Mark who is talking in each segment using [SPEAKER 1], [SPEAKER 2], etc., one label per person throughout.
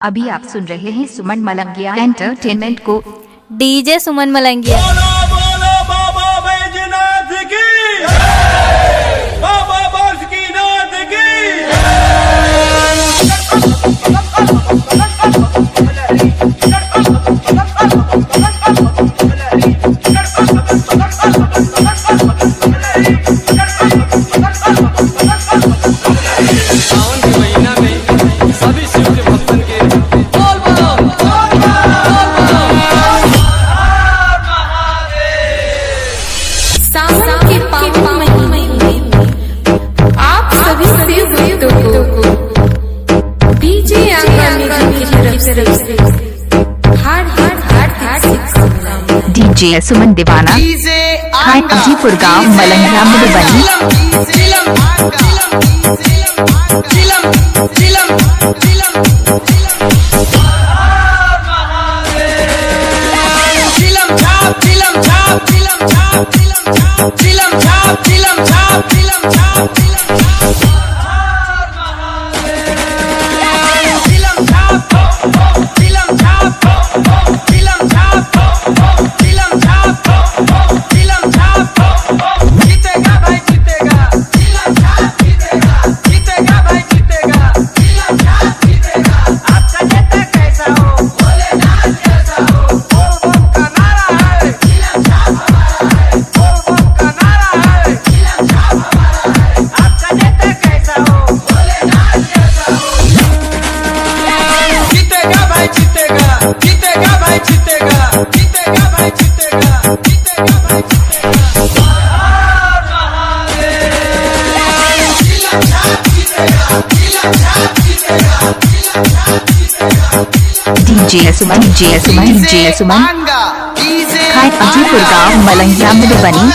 [SPEAKER 1] अभी आप सुन रहे हैं सुमन मलंगिया एंटरटेनमेंट को।
[SPEAKER 2] डीजे सुमन मलंगिया।
[SPEAKER 3] बोलो बाबा बैजनाथ की, बाबा बासुकीनाथ की। सावन के महीना में सभी शिव के भक्तन के
[SPEAKER 4] सावन के पावन महीने आप सभी भक्तों को डीजे आंगन की तरफ से हार्दिक
[SPEAKER 1] डीजे सुमन दीवाना हाजीपुर गांव मलंगिया मधुबनी। डीजे सुमन हाजीपुर गांव मलंगिया मधुबनी।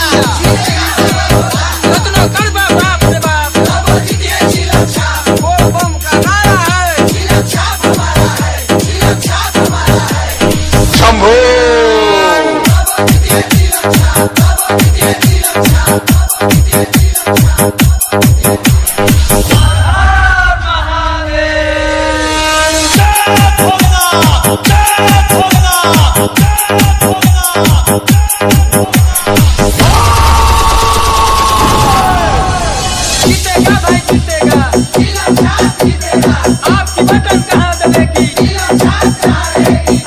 [SPEAKER 3] आपकी बटन कहाँ दबेगी?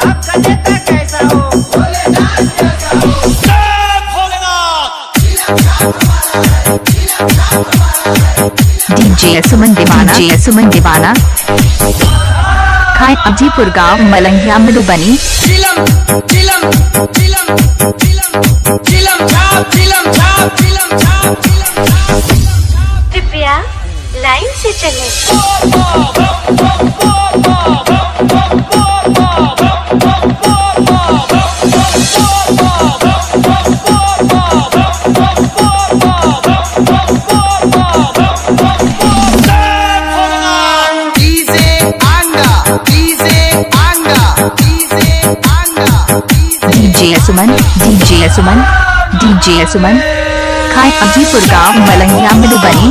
[SPEAKER 3] आपका नेता कैसा हो? भोलेनाथ जैसा हो। जय भोलेनाथ।
[SPEAKER 1] डीजे सुमन दीवाना हाजीपुर गांव मलंगिया मधुबनी।
[SPEAKER 5] कृपया लाइन से चलें।
[SPEAKER 1] डीजे सुमन हाजीपुर गांव मलंगिया मधुबनी।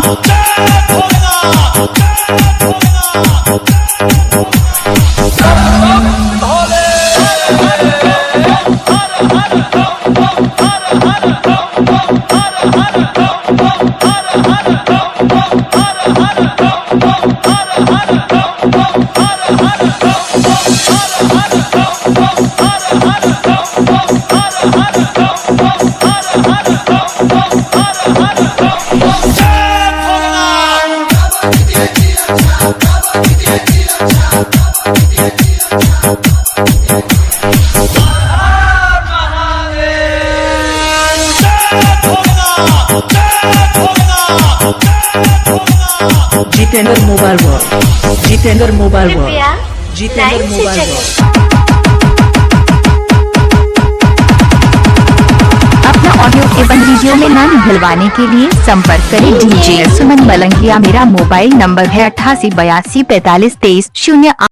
[SPEAKER 6] जितेंद्र मोबाइल वर्ल्ड
[SPEAKER 5] कृपया लाइन से चलें।
[SPEAKER 1] अपना ऑडियो एवं वीडियो में नाम भुलवाने के लिए संपर्क करें डीजे सुमन मलंगिया। मेरा मोबाइल नंबर है 88 82 45 23 0।